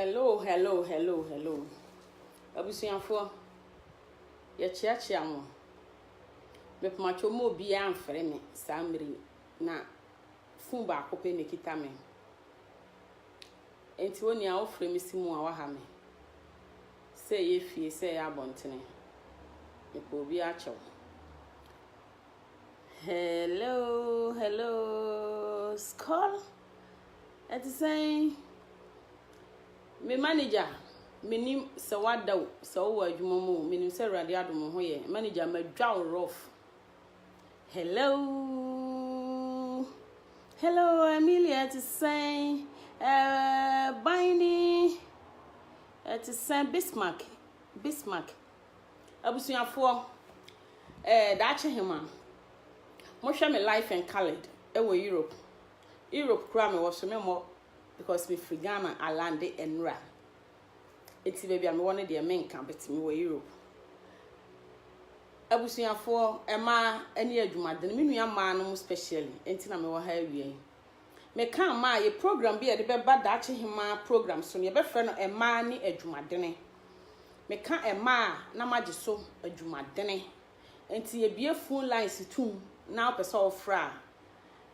Hello. Abusuafo, ye chiachia mo. Me pamacho mo bi amfre me samri na fun ba akope ne kita me. Enti woni a ofre me simu a waha me. Se ye fie se ya bontene. Me ko bi a chew. Hello. Skull. At saying me manager menim se wadaw se wo adwuma mu menim se rade adom ho ye manager madwaw rough. Hello Amelia at saying binding at saying Bismarck abusuafo da che hema mo hwe me life and colored e wo Europe kra me wo so me mo because me free Ghana I landed enra. Eti baby am one de men kan betimi wo Europe. Abusuafo ema ene adwumaden me nua ma no specially enti na me wo ha awie. Me kan ma ye program bi e de be bada che hima program so ne be frɛ no ema ni adwumaden. Me kan ema na magye so adwumaden. Enti ye bie phone lines tum na opese ofra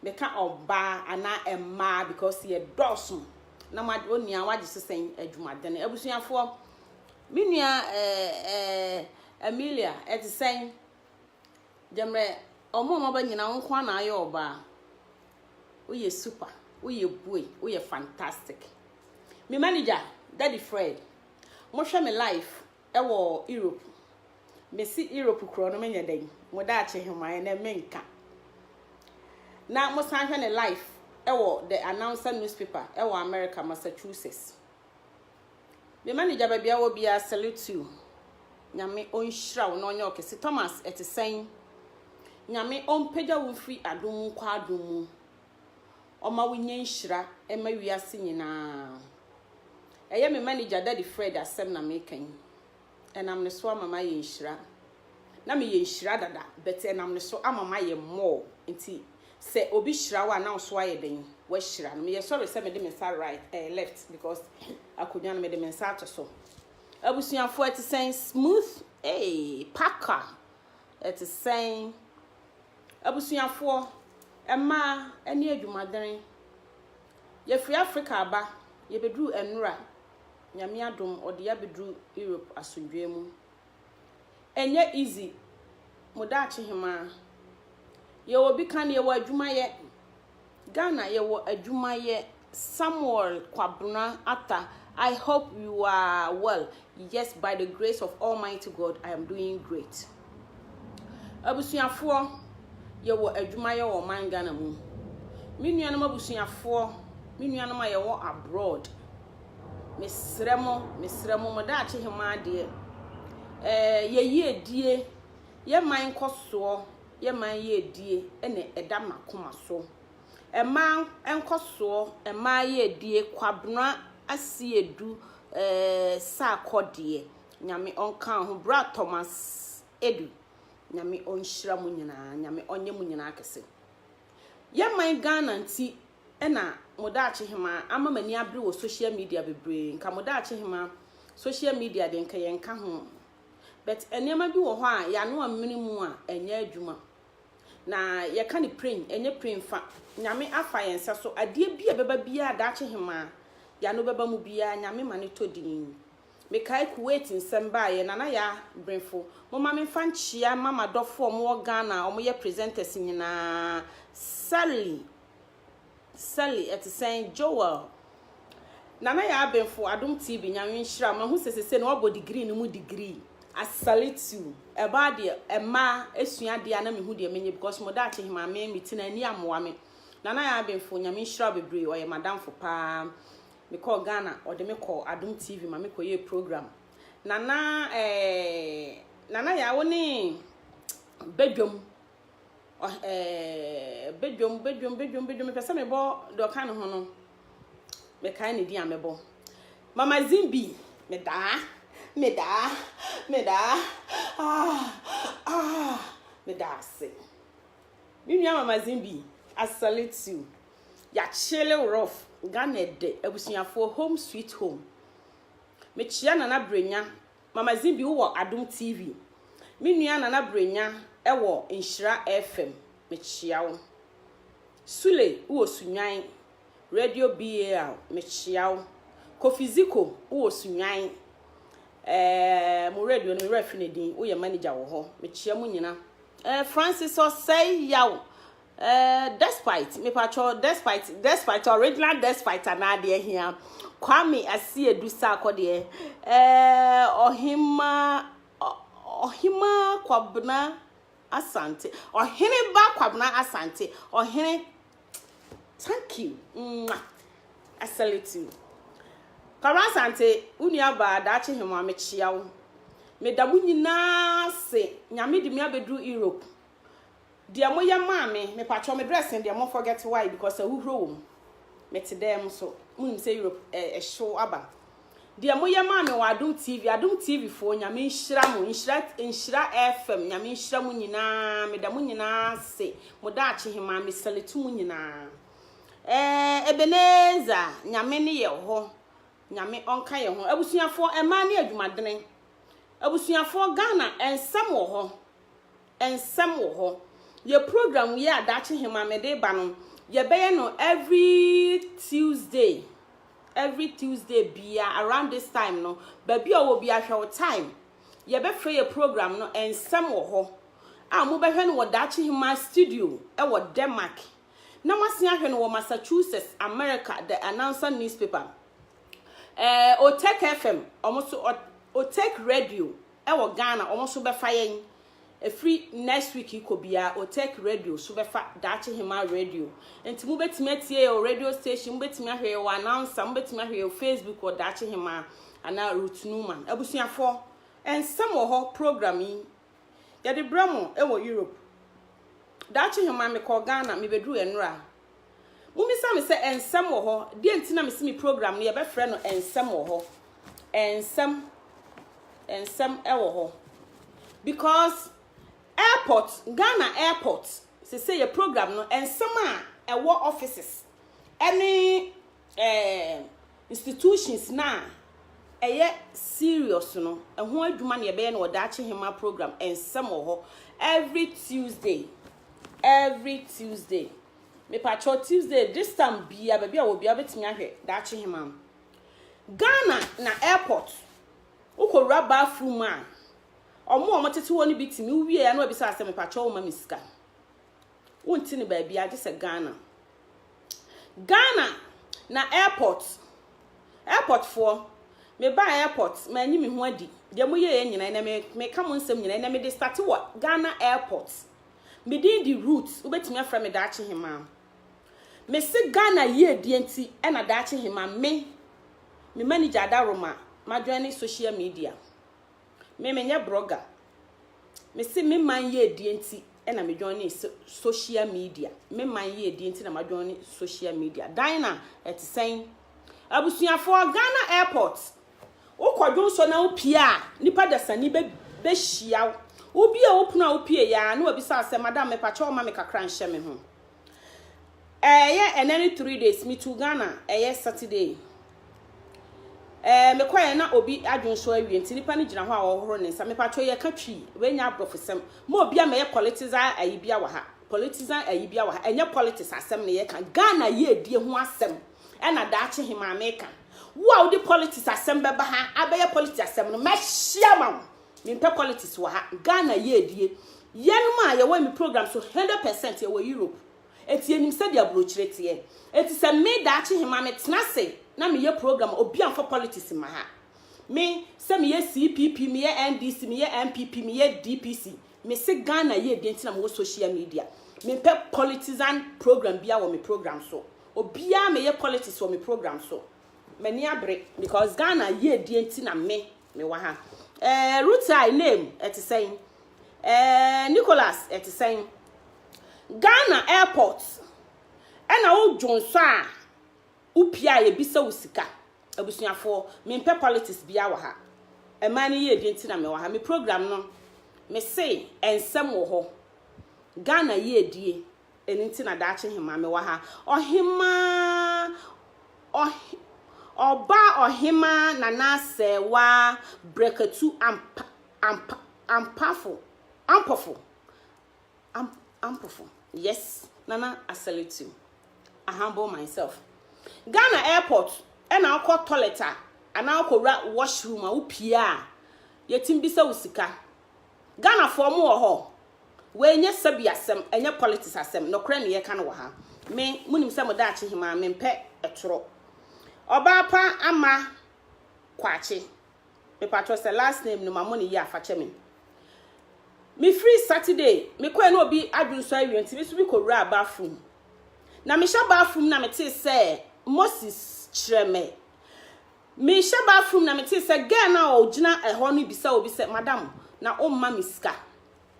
meka oba ana emma because ye dosun na ma onia waje sesen adwumaden abusuafo minua Amelia etisen demre omo ba nyina nko na aye oba oye super oye boy oye fantastic me manager Daddy Fred mo hwe me life e wo Europe me si Europe kro no menya den mo da ache hema na menka na mo san hwe ne life ewo the announcer newspaper ewo America Massachusetts. Me manager ba bia wo bia salute you. Nyame onhira wo no onye okese Thomas etisen. Nyame onpegya wo free adom kwa adom mu. Oma wo nyenhira ema wiase nyina. Eye me manager Daddy Fred asem na mekan. Enam ne so amama ye nhira. Na me ye nhira dada, but enam ne so amama ye more nti se obi hira wa na so aye den wa hira no me sorry say me de me side right left because akonya no me de me side to so abusuafo et saying smooth packer et saying abusuafo ema ene adwumaden ye free Africa aba ye bedru enura nyame adom ode ya bedru Europe asundwe mu enye easy modachi hima ye wo bi kan ye wo adwuma ye Ghana ye wo adwuma ye Samuel Kwabuna Atta. I hope you are well. Yes, by the grace of Almighty God I am doing great. Abusuafo ye wo adwuma ye wo man Ghana mu. Mi nuanom abusuafo, mi nuanom ye wo abroad. Mesremo mo da ache hema de ye ye die ye man koso ye man ye die ene eda makoma so ema enkoso ema ye die Kwabena asiedu sa kodie nyame onka ho bra Thomas edu nyame onhira mu nyina nyame onye mu nyina akese ye man Ghana nti ena modache hema amamani abre wo social media bebre nka modache hema social media de nka ye nka ho but enema bi wo ho a ya no amene mu a enya adwuma na ye ka ni praying enye praying fa nyame afa yensa so ade bia beba bia dache hema ya no beba mu bia nyame mane todin me kai Kuwait nsamba ye nana ya brefo mo ma me fa nchia mama dofo mo Ghana o mo ye presenters nyina Sally at Saint Joel nana ya abenfo Adom TV nyame nhira ma hu sesese na obo degree ni mu degree I salute you eba de ema esua de na me hu de menye because mo da che hima me meeting ani amoa me nana ya abenfo nyame nhira bebre o ye madam fo pa me call Ghana or de me call Adom TV ma me koye program nana ya woni bedwom bedwom pesa me bo do kan ho no me kan ne di amebo mama Zimbi me da me da se mi nua mama Zimbi I salute you ya chele rough Ghana de abusuafo home sweet home me chia Nana Brenya Mama Zimbi wo Adum TV me nua Nana Brenya wo Nhyira FM me chia wo Sule wo Sunwan Radio BAL me chia wo Kofiziko wo Sunwan mo radio no refi ne din wo ye manager wo ho me chia mu nyina Francis Osei yaw despite me pacho despite original despite anade here Kwame Asiedu Sakode ohima kwabna asante ohene ba kwabna asante ohene thank you I salute you Kara asante unia ba dachi hema me chia wo me da mu nyina se nyame di me abedu Europe dia mo ya maame me pacho me dressing dia mo forget why because awuhro wo me te dem so mun say Europe show aba dia mo ya maame wa Adum TV fo nyame nhira mo nhira FM nyame nhira mo nyina me da mo nyina se mo da achi hema me seletu mo nyina Ebeneza nyame ne ye ho nyame onka ye ho abusuafo ema ne adwumadene abusuafo Ghana ensem wo ho ye program ye adachi hema me de ba no ye beye no every Tuesday bia around this time no baby o bi ahwe time ye be free ye program no ensem wo ho a mo be hwe no wadachi hema studio e wo Denmark na masia hwe no wo Massachusetts America the announcer newspaper Otek FM almost Otek radio e wo Ghana almost be fayen a free next week ikobia Otek radio so be fa dachi hema radio enti mu betimi atie o radio station mu betimi ahwe o announcer mu betimi ahwe o Facebook o dachi hema ana Ruth Newman abusuafo ensem wo ho programming ya de bramo e wo Europe dachi hema me ko Ghana me bedru enra mumisa me se ensem wo ho de entina me simi program ne ye be frɛ no ensem wo ho ensem e wo ho because airport Ghana airport say your program no ensem a e wo offices any institutions na eye serious no ho adwuma ne ye be no dachi hema program ensem wo ho every Tuesday me pacho Tuesday this time bia baby a wo bia betimi ahwe dachi hema Ghana na airport ukowura bathroom a omo tete woni bitimi wie ya na obisa asem pacho wo mamiska wonti ne ba bia je se Ghana na airport for me ba airport ma nyi me ho adi de mo ye nyina na me ka mo nsem nyina na me de start wo Ghana airport me din the route ubetimi afra me dachi hema me se Ghana ye dienti e na dachi hema me manager Adaroma ma join social media me nya blogger me se me man ye dienti e na me join social media me man ye dienti na ma join social media Dina etisen abusuafo Ghana airport ukwadwo so na upia nipa dasani be hia obi a opunu a opie ya na obisa asem madam me pacha o ma me kakra nhye me ho enany 3 days me to Ghana Saturday me kwaye na obi adwonso awie ntinipa ne gina ho a wo horo ne nsa me pacho ye ka twi we nya professor mo obi a me politician ayibia wa ha enye politics asem ne ye ka Ghana ye die ho asem e na daache hima America wo a wo politics asem be ba ha abeye politics asem no ma hia ma me pe politics wa ha Ghana ye die yenuma ye wa mi program so 100% ye wa Europe eti enim se dia brochire tie eti se me daache hima me tenase na me ye program obi an for politics ma ha me se me ye CPP me ye NDC me ye MPP me ye DPC me se Ghana ye de ntina mo social media me pe politician program bia wo me program so obi a me ye politics wo me program so mani abre because Ghana ye de ntina me wa ha Ruth I name eti saying Nicholas eti saying Ghana airport ena wo dwonso a upia ye bisa usika abusuafo me pe politics bia wa ha emani ye de ntina me wa ha me program no me say ensem wo ho Ghana ye die eni ntina daache hema me wa ha ohima Oba ohima nana sewa breketu ampaful. Yes, Nana, I salute you. I humble myself. Ghana airport, and I'll call toilet, and I'll call washroom, a upia. Yetim bisa usika. Ghana for more ho. When ye sabi asem, and your politics asem, no cranny ye can waha. Me, munim some of that him, I mean pet a tro. Obapa ama kwachi. Me patros the last name no my money ya fachemin. Me free Saturday, me kwa no bi adun so awie nti me so bi ko ra bathroom. Na me sha bathroom na me te say Moses Chreme. Me sha bathroom na me te say girl na o gina eho no bi say obi say madam na o ma me sika.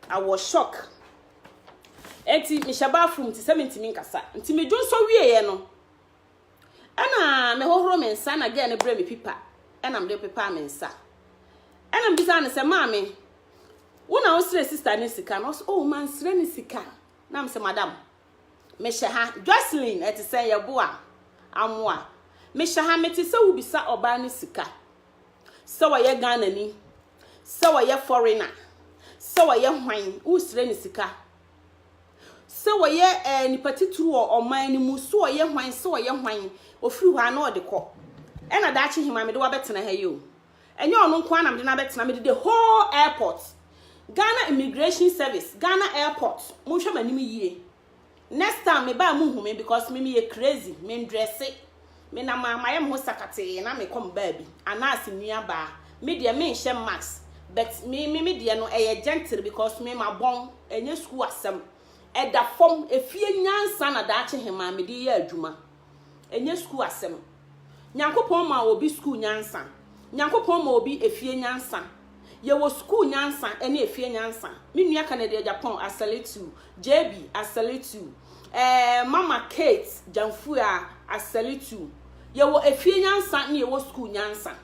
I was shocked. Enti me sha bathroom ti 70 min kasa. Nti me dun so wie ye no. Ana me hohoro me nsa na girl ne bre me pipa. Ana me de pipa me nsa. Ana me bisa na say maame una osire sister ni sika no oh man sire ni sika na me say madam me ha Jocelyn eti say ye bo a amwa me ha me ti say wo bisa oba ni sika so wa ye Ghana ni so wa ye foreigner so wa ye hwan wo sire ni sika so wa ye ni patituru o man ni mu so wa ye hwan so wa ye hwan ofiri hwa na odekọ e na da chi hima me de wa betena ha yo enye onu nko na me de na betena me de the whole airport Ghana Immigration Service, Ghana Airport. Musha manimi ye. Next time me ba mu hume because me ye crazy. Me dress it. Me na ma yam ho sakate na me come baby. Anasi nua ba. Me dia me nhyem max. But me dia no gentle because me ma bon enye school asem. E da fom efie nyansa na da ache hema me di ye adwuma. Enye school asem. Nyankopon ma obi school nyansa. Nyankopon ma obi efie nyansa. Ye was school nyansa ene efie nyansa me nua Canada Japan I salute you JB I salute you Mama Kate Jamfua I salute you ye wo efie nyansa ne ye wo school nyansa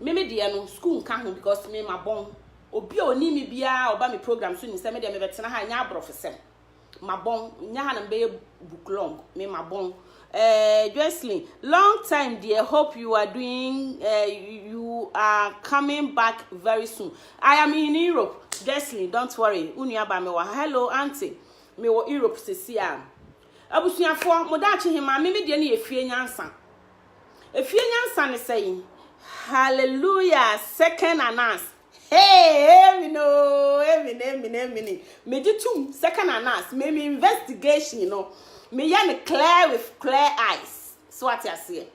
me de no school nka ho because me ma bon obi oni mi bia oba me program so ni se me de me betena ha nya abrofesem ma bon nya ha na be book long me ma bon Jocelyn, long time dear, hope you are doing you are coming back very soon. I am in Europe. Jocelyn, don't worry. Unyaba me wa hello auntie. Me wo Europe sesia. Abusuafo modachi hima me de na efie nyansa. Efie nyansa ne saying hallelujah second announce. Hey, me no, me di tum second announce. Me investigation, you know. Me yan clear with clear eyes. So what you say?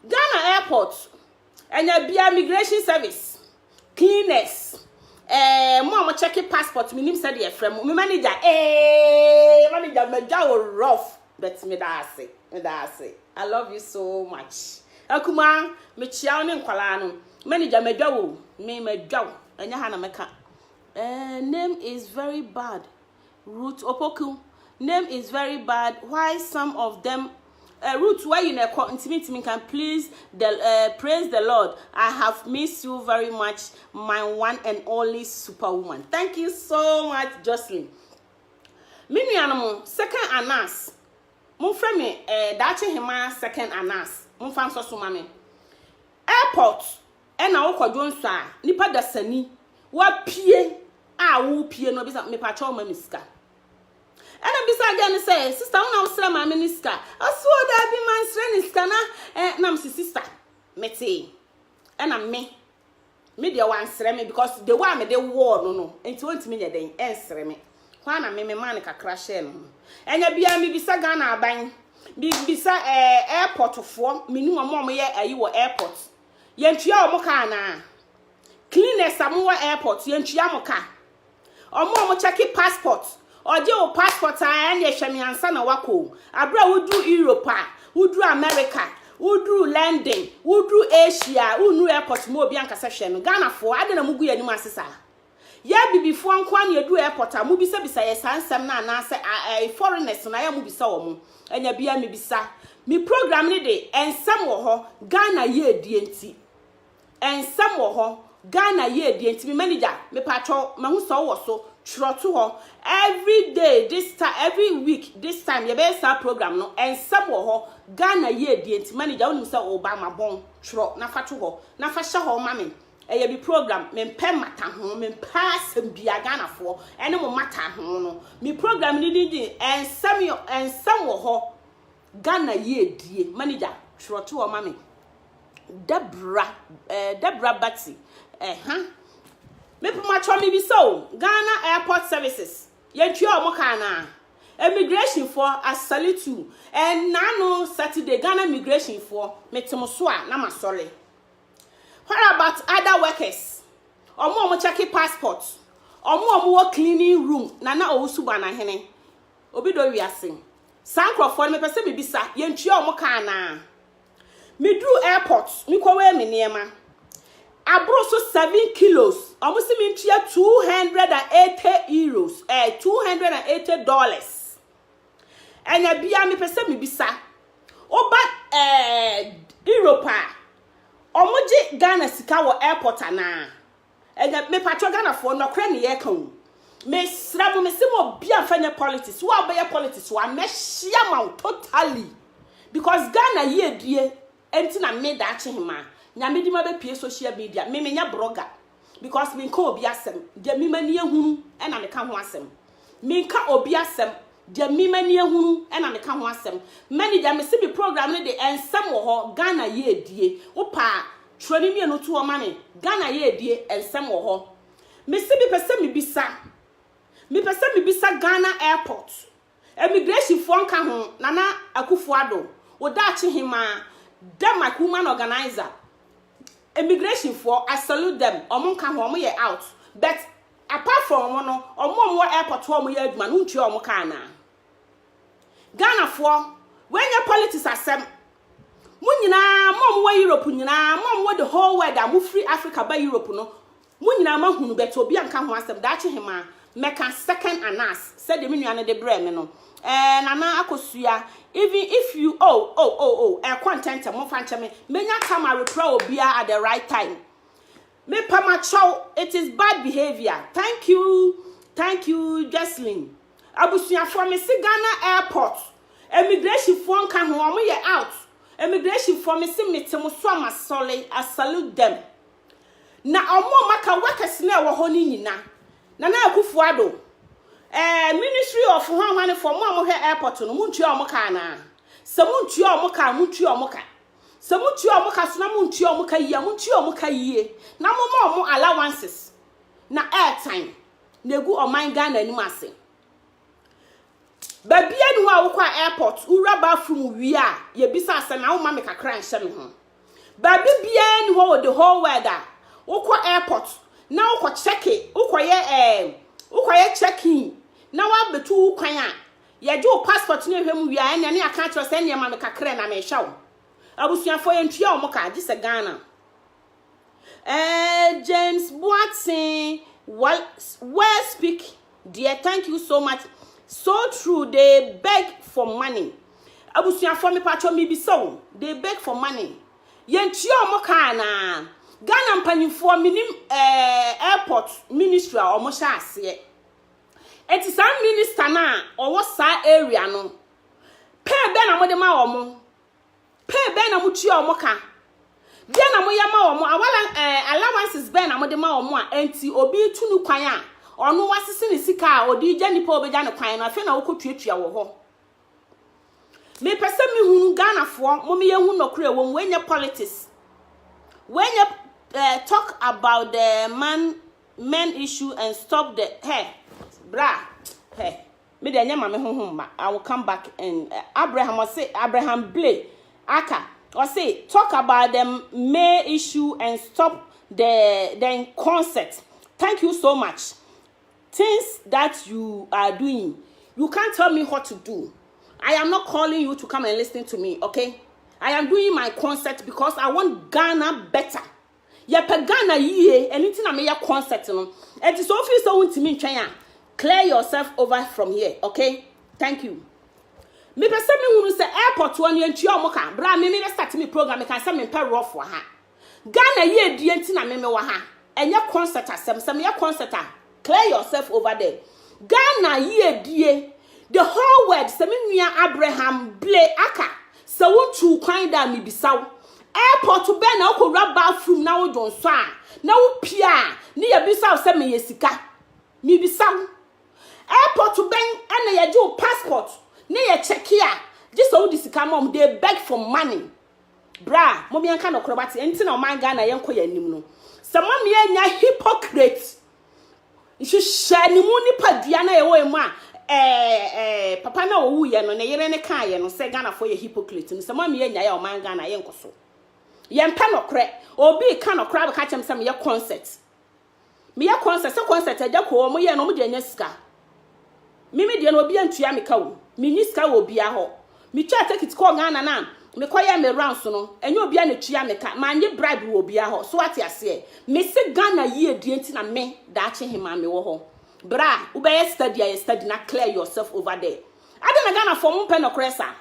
Ghana airport and your immigration service cleaners. Mo check passport. Me nim said your friend. Me manager. Manager me jaw rough. But me da say. I love you so much. Akuma me chiao ne nkwala no. Manager me jaw. Me jaw. Enya ha na meka. Name is very bad. Root Opoku. Name is very bad. Why some of them Ruth, why you never intimate me can please praise the Lord. I have missed you very much, my one and only superwoman. Thank you so much, Jocelyn. Mini animal second anas. Mon friend me dache hima second anas. Mon fan so mame. Airport na wo kwadwo nso a nipa da sani wa pie a wo pie no bisa me pa chawo ma miska. And I beside again say, sister, when I was my minister, I swore that be my friend is na sister. Mete. And I'm me. Me the one sreme because the one me the war no. And 20 minutes then answer me. Kwana me man ka crash no. And ya bia me bisa Ghana aban. Bisa airport fo, me nu mo ye ayi wo airport. Ye ntua o mo ka na. Cleaners amwo airport, ye ntua mo ka. Omo check passport. Oje o passport a na ehwemi ansa na wako abra wudu Europe wudu America wudu London wudu Asia unu airport mo obi ankasa hwe no Ghana fo ade na mugu yanim asesa ya bibifo anko na edu airport a mu bisa ye sansem na na se foreigners na ya mu bisa wo mu enya bia me bisa mi program ni de ensem wo ho Ghana ye die enti ensem wo ho Ghana ye die enti mi manager me patcho mahu so wo so tro to ho every day this time every week this time you be start program no and some ho Ghana ye die enti manager wonu say Obama bon tro na fa to ho na fa hye ho ma me e be program me mpa mata ho me mpa asem bia Ghana fo ene mo mata ho no me program ni di and some ho Ghana ye die manager tro to ho ma me Deborah Batty me puma me be so Ghana Airport Services yentua omo kana immigration for asalitu and nano Saturday Ghana immigration for metemo a na masole. What about other workers omo check passport omo wo cleaning room nana owusuba na hene obi do wiase sankrofo me pese bibisa yentua omo kana me drew airport me kwa me niema abro so 7 kilos almost me ntia 280 euros $280 enya bia me pese me bisa oba Europe omoje Ghana sika wo airport ana enya me patro Ghana fo no kra ne ye kan me sra mo me se mo bia fanya politics wo abaye politics wa me hia ma totally because Ghana ye die enti na me da ache hima nyame di ma be pie social media me nya blogger because me nka obi asem de me mani ehunu e na me ka ho asem me nka obi asem de me mani ehunu e na me ka ho asem mani de me se bi program ne de ensem wo ho Ghana ye die wo pa troni me no to o ma me Ghana ye die ensem wo ho me se bi pese me bisa Ghana airport immigration fo nka ho nana Akufo-Addo wo da ache hima Denmark woman organizer immigration for I salute them omo nka ho omo ye out but apart from omo no omo airport omo ye aduma no ntua omo ka na Ghana for when your politics asem munyina mom Europe nyina mom the whole world am free Africa by Europe no munyina ma hunu bet obi anka ho asem da che hema meka second anas said the menu ane de bre me no nana akosua even if you content mo fanche me menya time I reply obia at the right time me pamacho it is bad behavior thank you Jocelyn abusuya for me si Ghana airport immigration for nka ho omo ye out immigration for me si metemo so amasole I salute them na omo maka workers na wo ho ni nyina nana Akufo-Addo Ministry of Home for Mom Airport no muntua omo ka na se muntua omo ka muntua omo ka se muntua omo ka so na muntua omo ka yie muntua omo ka yie na omo allowances na airtime na egu oman Ghana anim ase babia nu a wo kwa airport ura bathroom wi a ye bisa ase na wo ma me kakra nhye me ho babi bia nu ho the whole world a wo kwa airport na wo kwa check wo kwa ye check in na wa betu kwan a ye je o passport ne hwem wi a ne aka tro se ne ma me kakra na me hwa abusuafo ye ntua o mo ka je se Ghana James Boateng well speak dear thank you so much so true they beg for money abusuafo me patcho me bi so they beg for money ye ntua o mo ka na Ghana mpanyimfo minim airport ministry a o mo hya ase eti some minister na owo sa area no pay be na mo de ma omo pay be na mo tua omo ka de na mo ya ma omo awala allowances be na mo de ma omo a enti obi tunu kwan a ono wasese ne sika a odi gya nipa obeja ne kwan na afi na wokotuatua wo ho me pese me hunu Ghana fo mo me ye hu nokre wo wenye politics wenye talk about the men issue and stop the bra me de nyama me honhom ma I will come back and Abraham Blay aka or say talk about the men issue and stop the concept. Thank you so much. Things that you are doing, you can't tell me what to do. I am not calling you to come and listen to me, okay? I am doing my concept because I want Ghana better. Ya pe Ghana ye anything na me ya concept no. It is so feel so untimi ntwen a clear yourself over from here, okay? Thank you. Me pese me hunu se airport one ye ntua omo ka bra me start me program me kan se me pe rough wa ha Ghana ye die nti na me wa ha enye concert asem se me ya concert a Clear yourself over there. Ghana ye die. The whole world, Seminia Abraham Blay Aka. So won't you kind that me be so? Airport to Ben Oko rub bathroom now don't swan. Now Pia, near Bissau semi yesika. Me be so. Airport to Ben and a do passport. Near check here. This all this come they beg for money. Bra, mommy and kind of crabati, anything on my Ghana yanko yanimno. Someone me nya hypocrite. You should share ni money pa Diana away ma. Papa na owu ye no na yere ne kan ye no se Ghana for ye hypocrite. Ni someone me nya ya o man Ghana yanko so. Ye mpa no kre, obi kan no kra be ka chem se me ye concert. Me ye concert, se concert aja ko mo ye no mo de nya sika. Mimi de no obi antua me ka wo. Me ni sika wo bia ho. Me twa take it call Ghana na. Me koye me rounds no enye obi a na tua me ka manye bribe wo bia ho so ate ase me se Ghana ye die nti na me da ache hima me wo ho bra wo be study na clear yourself over there ade na Ghana for mo pe no kresa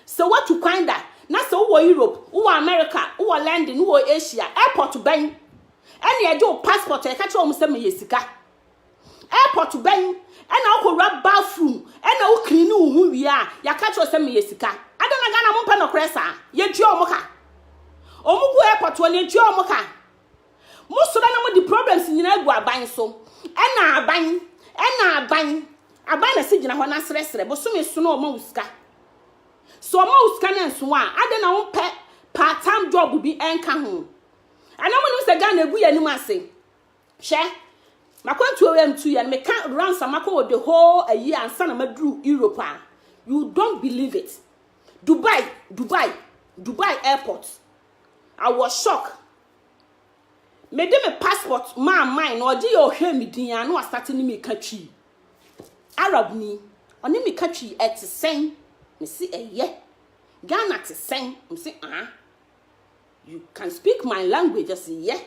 so what to find that na so wo Europe wo America wo London wo Asia airport ban ene ye do passport e ka che o mo se me yesika airport ban ena wo rub bathroom ena wo clean wo hu wi a ya ka che o se me yesika adana Ghana mo pe no kresa ye tue o mo ka o mu gu airport woni tue o mo ka mo so na mo di problems nyina gu aban so ena aban na se gina ho na sresre bo so me so no o ma uska so o ma uska na nso a adana wo pe part time job bi enka ho ana mo no se Ghana gu ya ni ase hwe makwantu owem tu ya me kan ransom makwa the whole a year and sana madru Europe. You don't believe it. Dubai airport. I was shocked. Me de me passport mine no je yo hwe me din an no start ni me country. Arab ni oni me country et sen me see eye. Ghana te sen me see you can speak my language just yeah.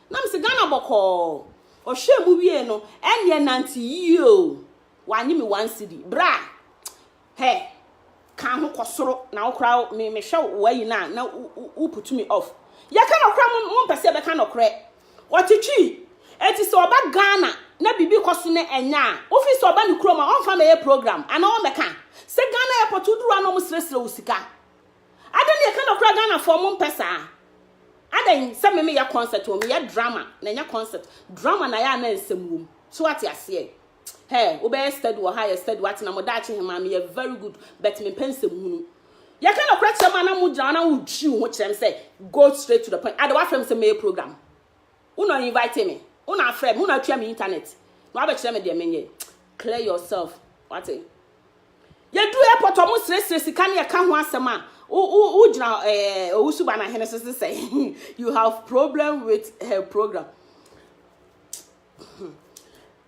Na me say Ghana boko o hwe mu wie no enye nanti yo. Wanyi me 1 cedi. Bra. Hey. Kan ho kosoro na wo kra me hwe wayi na wo put me off ya kan okra mo mpese be kan okre otitwi eti so oba Ghana na bibi koso ne enya office oba ni kroma on fa me program ana o meka se Ghana airport uduru no mo sresre usika adani e kan okra Ghana for mo mpesa adan se me ya concert o me ya drama na nya concert drama na ya na nsem so ati ase hey, ube study or higher study what na modachi him am very good but me pense hunu. Ya kind of question man na mu jana wo twi wo kire say go straight to the point. Ade wa frame say me program. Uno invite me. Una frame, una twa me internet. No aba kire me de menye. Clear yourself. What it? Ya do airport o mu sresre sika na ya ka ho asema. U jina usuba na hene say you have problem with her program.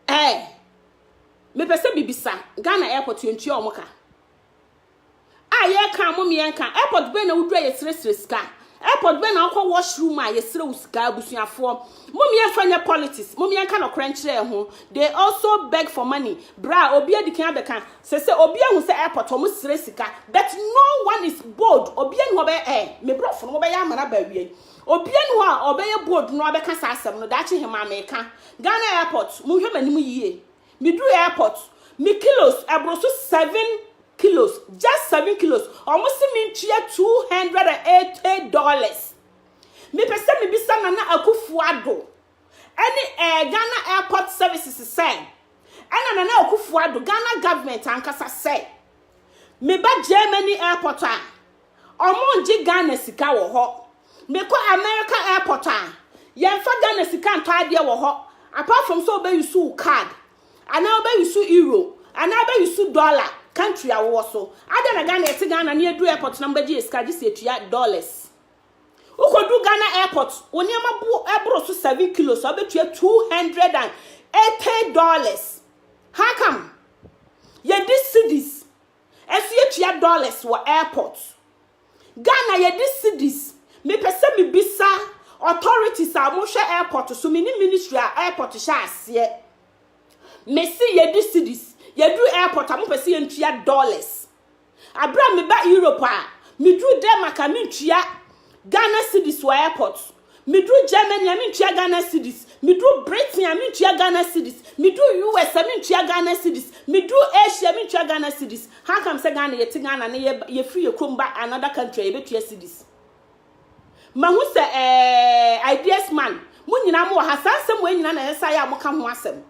Hey, me pese bibisa Ghana airport yentue omoka ye kan mo me yanka airport be na wudura ye sresre ska airport be na akwa washroom a ye sre uska abusuafo mo me yanfa nya politics mo me yanka no krenchire ho they also beg for money bra obi adikan abeka se obi ahu se airport o mo sre sika but no one is bold obi anu ho be me brofo no be ya amana ba wie obi anu ho a obeye bold no abeka sa asem no da chi hema meka Ghana airport mo hwe manim yiye Midru airport, me kilos, abroso 7 kilos, just 7 kilos, almost mean $280. Me pese me bisa na akufuado. Any Ghana airport services say. And na akufuado Ghana government ankasa say. Me ba Germany airport a. Omonji Ghana sika wo ho. Me ko America airport a. Yemfa Ghana sika nto ade wo ho. Apart from so be use card. And now be use euro, and now be use dollar country awo so. Ada na Ghana eti Ghana na edu airport number ji eska ji $. Ukodu Ghana airport, oni amabu ebro so 7 kilos, so be $280. How come? Ye dis cities. Esu ye $2 wo airport. Ghana ye dis cities. Me pese me bisa authorities a mo hwe airport so me ni ministry a airport sha ase. Messi ye dis cities ye do airport am pese ye ntua $. Abra me ba Europe a me do dem aka me ntua Ghana cities wo airport Me do Germany, I mean Ghana cities. Me do Britain, I mean Ghana cities. Me do US, I mean Ghana cities. Me do Asia, I mean Ghana cities. How come say Ghana ye Ghana and ye free you come back another country, you bet your cities. Man who say ideas man. Mun nyina mo hasan sem we nyina na yesa ya mo ka ho asem.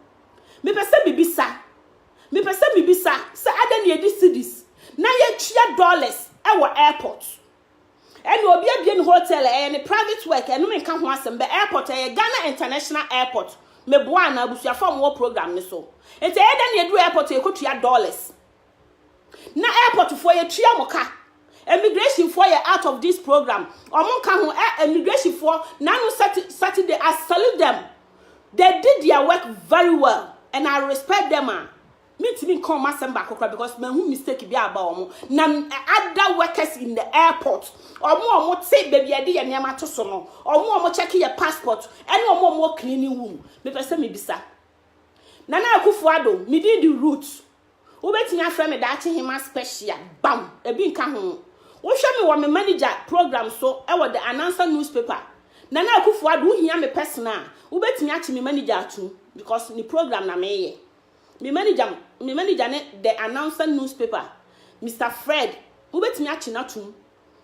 Me pese bibisa. Me pese bibisa. Say ada na ye di cities. Na ye tua dollars e wo airport. And obi abie ni hotel any private work enu me ka ho asem be airport Ghana International Airport me boa na abusuafo mo program ni so ente eda na edu airport e kotua dollars na airport for ye tua mo ka immigration for ye out of this program omon ka ho immigration for nanu Saturday I salute them. They did their work very well and I respect them. Me timi come asem back because man who mistake be about omo na other workers in the airport omo say baby ade ye niam to so no omo check your passport and omo cleaning room me pese me bisa Nana Akufo-Addo me did the route wo betinya frame me da che hima special bam e bi nka ho wo hwe me wo me manager program so e wo the announcer newspaper Nana Akufo-Addo wo hia me personal wo betinya che me manager atu because ni program na me ye me manager ne the announcer newspaper Mr. Fred who bet me achi na tum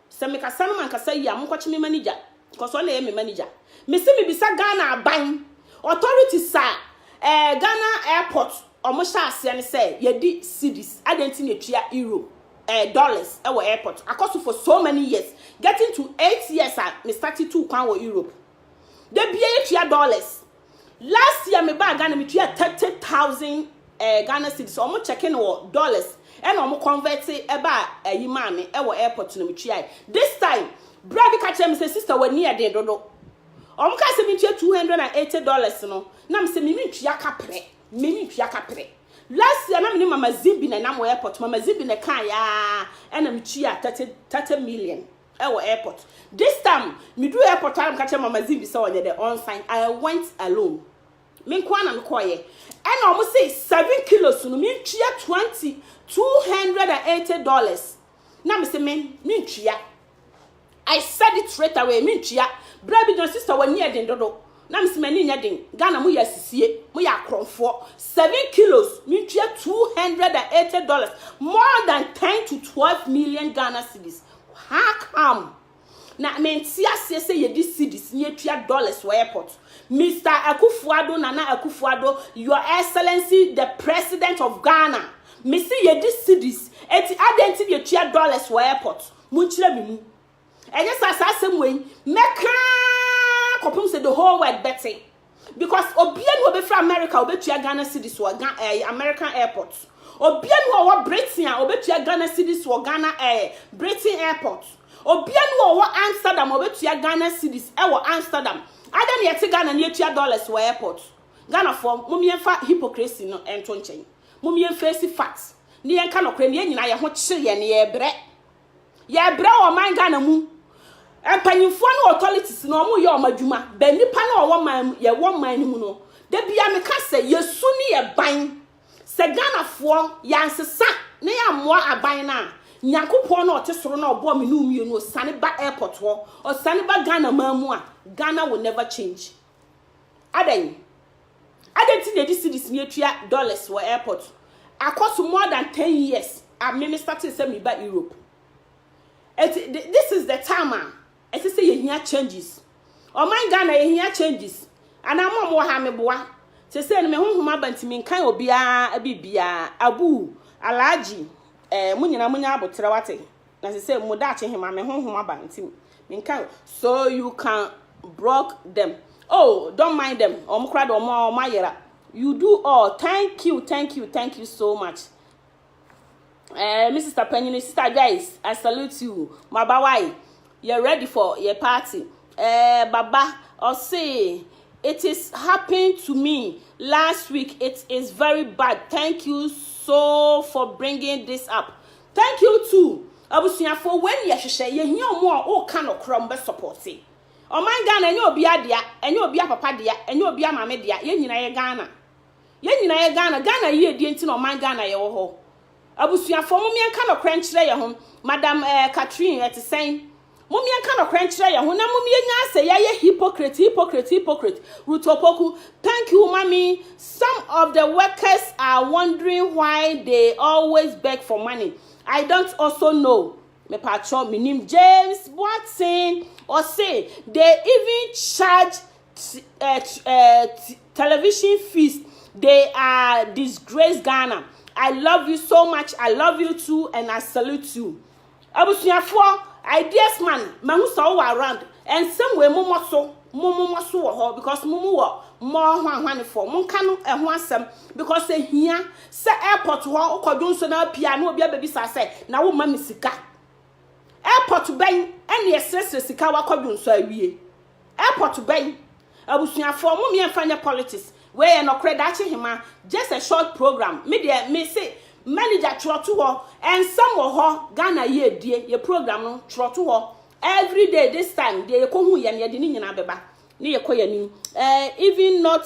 se me kasa no man kasa yi amkwachi me manager because all me manager me se me bisa Ghana aban authorities sir Ghana airport omo sha ase ne say ye di cities adenti na tua euro dollars e wo airport akoso for so many years getting to 8 years me started to kwan wo Europe de bia ye tua dollars last year me ba Ghana me tua 30,000 Ghana cities omo checking wo dollars and omo convert e ba yi ma me e wo airport no me tua this time brother catch me say sister we near dey dodo omo ka se me tua $280 no na me se me tua kapre me tua kapre last year na me mama Zimbi na wo airport mama Zimbi na kan ya and na me tua 30 million e wo airport this time me do airport am catch mama Zimbi so on the on sign I went alone me kwa na me koye and almost say 7 kilos no me tua $280 na me say me tua I said it straight away me tua brabi no sister when near den dodo na me say me nya den Ghana mu yasisie mu ya kromfo 7 kilos me tua $280 more than 10 to 12 million Ghana cedis. How come na me ntia say ye di cedis nye tua dollars for airport Mr. Akufo-Addo Nana Akufo-Addo Your Excellency the President of Ghana me see ye di cedis eti adenti ye tua dollars for airport munchire mi mu enye sasasem we meka kopum say the whole world betting because obia no be from America obetua Ghana cedis for American airport obia no wo Britain obetua Ghana cedis for Ghana Britain airport obia no wo Amsterdam obetua Ghana cedis e wo Amsterdam adam yete Ghana na yetua dollars for airport Ghana for mumiefa hypocrisy no ento nchen mumiefa si facts ni yenka no kre ni nyina ye ho kye ye ne ye bre o man Ghana mu empanyimfo no authorities no omo ye omadwuma ba nipa na owo man ye wo man ni mu no da bia me ka se yesu ni ye ban se Ghana fo yansesa ne ya moa aban na Nyankopon na otesoro na obo me no mie no sane ba airport ho o sane ba Ghana mamu a Ghana will never change adenti na di cities ni atua dollars for airport across more than 10 years I minister to say me ba Europe this is the time I say ye hia changes o man Ghana ye hia changes ana mo ha me boa say me honhoma bantimi kan obia abibia abu alaji munyina munya abotre wate na say mu da che hema me honhoma bantimi min kan so you can block them oh don't mind them omkra do mo mayera you do all thank you so much Mrs. Tapenini, sister guys, I salute you. Mabawai, you're ready for your party. Baba, I'll say it is happening to me last week. It is very bad. Thank you so for bringing this up. Thank you too. Abusunya for when you share ye hear more all kind of crumble support. O man Ghana enye obi adia, enye obi papa dia, enye obi mama dia, ye nyina ye Ghana. Ye nyina ye Ghana, Ghana ye die nti no man Ghana ye wo ho. Abusuya for mo mienka no kranchire ye ho Madam Catherine et saying Mummy kind of crunch ya ho na mummy nya say ya hypocrite. Rutopoku. Thank you, mommy. Some of the workers are wondering why they always beg for money. I don't also know. Me patron, me name James Watson, or say they even charge television fees. They are disgrace Ghana. I love you so much. I love you too, and I salute you. Abusuafo, ideas man, mahu so around, and somewhere mumu so because mumu wo more hwan for mun kanu ehho asem because here say airport ho okodun so na pia na obi ababi sa say na wo ma misika airport ben ene yesresre sika wakodun so awie airport ben abusuafo mu me enfanya politics we e no credit hima just a short program me say manager trotu ho and some ho Ghana ye die ye program no trotu ho every day this time they ko hu ye ne de ni nyina beba ne ye ko ye ni even not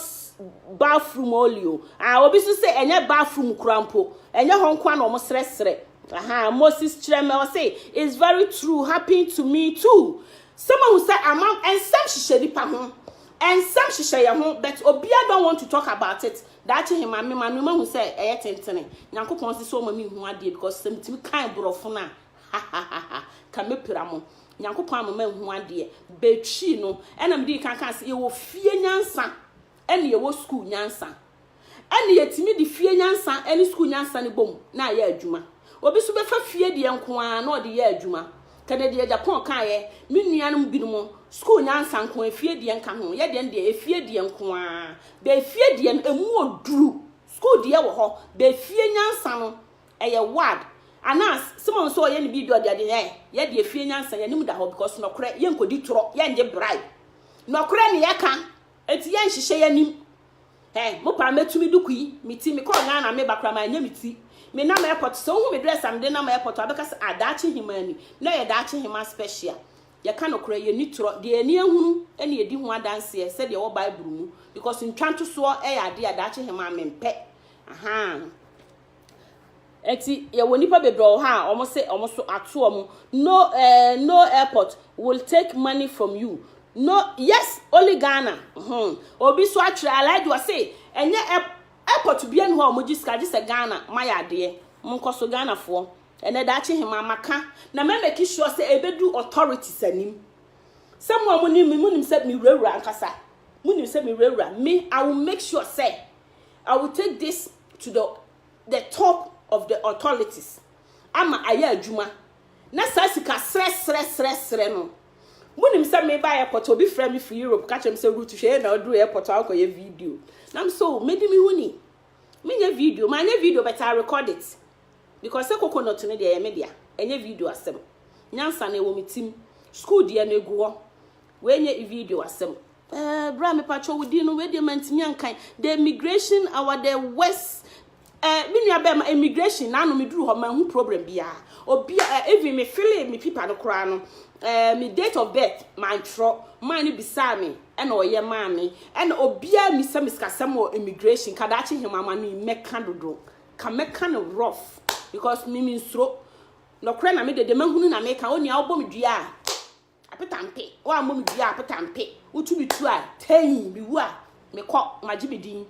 bathroom olio obi so say enye bathroom krampo enye ho nkwa na omo sresre Moses Chireme say it's very true, happened to me too. Someone who said among and some shishedi pa ho and some shishaya ho, but obia don't want to talk about it. That him man who say tentene nyankopon se so mami hu ade because some kind brofo na ka mepira mo nyankopon amama hu ade betwi no enam di kan say ye wo fie nyansa ene ye wo school nyansa ene ye timi di fie nyansa ene school nyansa ne bom na ye adwuma obi so be fa fie de nko an na ode ye adwuma kada de Japan kan ye me nuanum binumo school nyansa nko fie de nka ho ye de fie de nko an be fie de emu oduru school de wo ho be fie nyansa no eye ward anas simon so ye ne bidio de ye de fie nyansa ye nim da ho because no kore ye nkodi toro ye nje bribe no kore ne ye kan eti ye nhihye ye nim mo pa metumi dukui miti me ko na me bakra ma nya miti me na airport so hu me dress am de na airport abeka se adachi himani na ye dachi hima special ye kan okra ye ni tro de ani ehunu ene ye di hu adanse ye se de wo bible mu because in twanto so e ya de adachi hima mempe eti ye woni pa bebro ha omo se omo so ato omo no airport will take money from you. No, yes, only Ghana. Obi so atre alide was say enye airport bia no ho mojiska just Ghana my ade monko so Ghana fo ene da che hima maka na me make sure say ebedu authorities anim someone munim say me rewura ankasa munim say me rewura me I will make sure say I will take this to the top of the authorities ama aya adwuma na sasika sre no munim say me buy airport obi frame me for Europe catch him say route hwe na odru airport akoye video nam so medi me huni me nya video ma nya video but I record it because say coconut ne dey media enye video asem nyansa na ewo mitim school dia na egu ho we nya video asem bra me pacho wudi no we dey mantimi ankan the immigration our the west me nua be ma immigration na no me duru ho ma hu problem bia obi even me feel me pipa no kra no me date of birth man tro man bisa me e na oye ma me e na obia mi se miskasem o immigration kadachi himama ni meka dodo ka meka no rough because me nsro no kra na me de mahunu na me ka oni a obom dua apetampe wa mom dua apetampe utu bitu a ten bi wu a me ko magibidin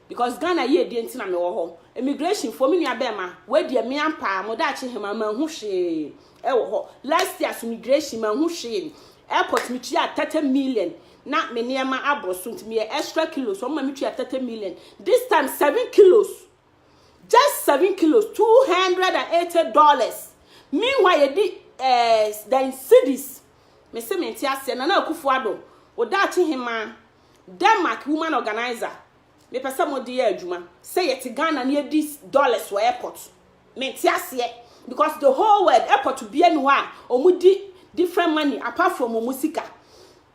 because Ghana ye de ntina me wo ho immigration for me nua be ma we de me ampa mo da chi himama hu hwe e wo ho last year immigration ma hu hwe airport me tua 30 million na me niema abroso ntimi extra kilos so ma me tua 30 million this time 7 kilos just 7 kilos $280 meanwhile ye di then cities me se me ntia na Akufo-Addo o da chi hima Denmark woman organizer me pesa mo di adwuma say yet Ghana na di dollars for airport me ntia se because the whole world airport to be anywhere omudi different money apart from musika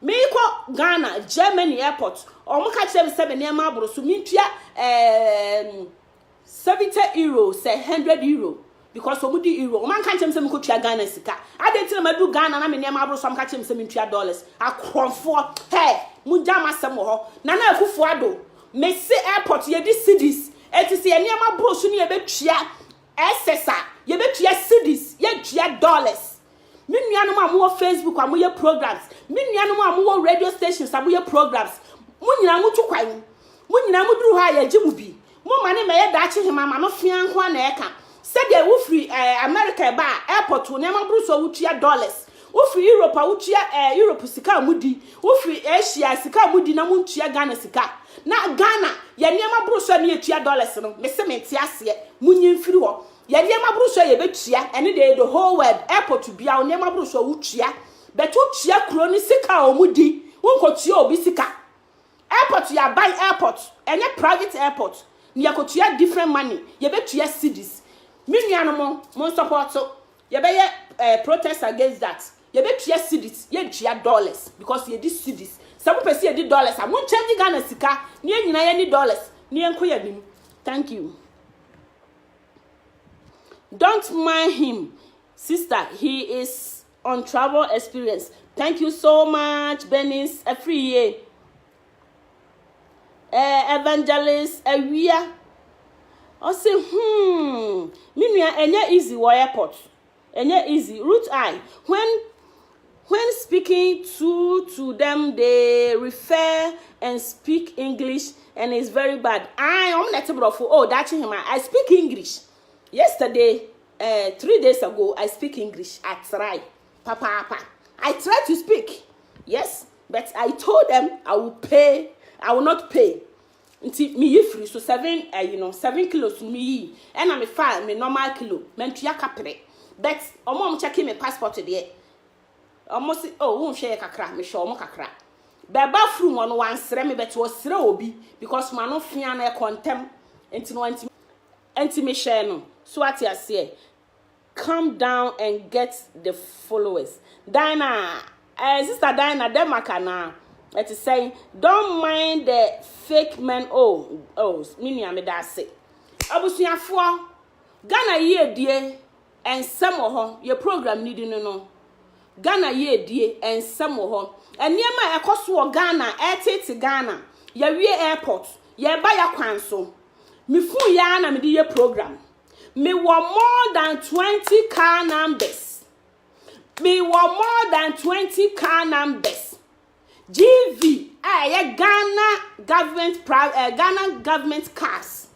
me ko Ghana Germany airport omuka chere se be na ma abro so mintua €70 say €100 because omudi euro man kan chem se me ko tua Ghana sika adenti na madu Ghana na me na ma abro so am ka chem se mintua dollars akromfo hey munja masem ho na Akufo-Addo me se airport ye di cities etisi ene ma abro so ne ye betua SSA ye betua cities ye tua dollars Me nuanom a mo Facebook a mo ye programs. Me nuanom a mo radio stations a mo ye programs. Mo nyina mo tu kwan. Mo nyina mo duru ha ya gye mu bi. Mo ma ne me ye daache hema ma no fia nko na eka. Said they wo free America ba airport wo nema bru so wo tua dollars. Wo free Europe wo tua Europe sika mudi. Wo free Asia sika mudi na mo tua Ghana sika. Na Ghana ye nema bru so na ye tua dollars no. Me se me tiase munyi mfiri ho. Ye nema bru so ye betua ene the whole world airport bia wo nema bru so wo tua. Betu tua kro ni sika o mudi. Wo nkotua obi sika. Airport ya buy airport. Enye private airport. Ni yakotua different money. Ye betua cities. Miniano mo support so ye be protest against that. Ye be tua cedis, ye tua dollars because ye di cedis. Some person ye di dollars. I won't change Ghana sika. Ni nyina ye ni dollars. Ni enko ye nim. Thank you. Don't mind him, sister. He is on travel experience. Thank you so much, Benis. A free year. Evangelist Awia. I say, Minia enye easy wa airport. Enye easy. Root I. When speaking to them, they refer and speak English, and it's very bad. I'm not able to. Oh, that's him. I speak English. Yesterday, 3 days ago, I speak English. I try. Papa. I try to speak. Yes, but I told them I will pay. I will not pay. Nti me yi free so 7 kilos me yi and na me file me normal kilo mentua kapre but omo checking me passport there almost won share kakra me show omo kakra be ba fru won wan sere me bet wo sere obi because ma no fia na e contem nti no anti me share no so ati ase calm down and get the followers Dina sister Dina Demaka na it is saying, don't mind the fake men. Oh, Minia me da say. Abusuafo, Ghana ye die and some ho your program need no. Ghana ye die and some ho. And near my ekoso Ghana, to Ghana. Ye we airport. Ye buy ya kwan so. Me fu ya na me die program. Me were more than 20 car numbers. Me were more than 20 car numbers. GV, Ghana government cars.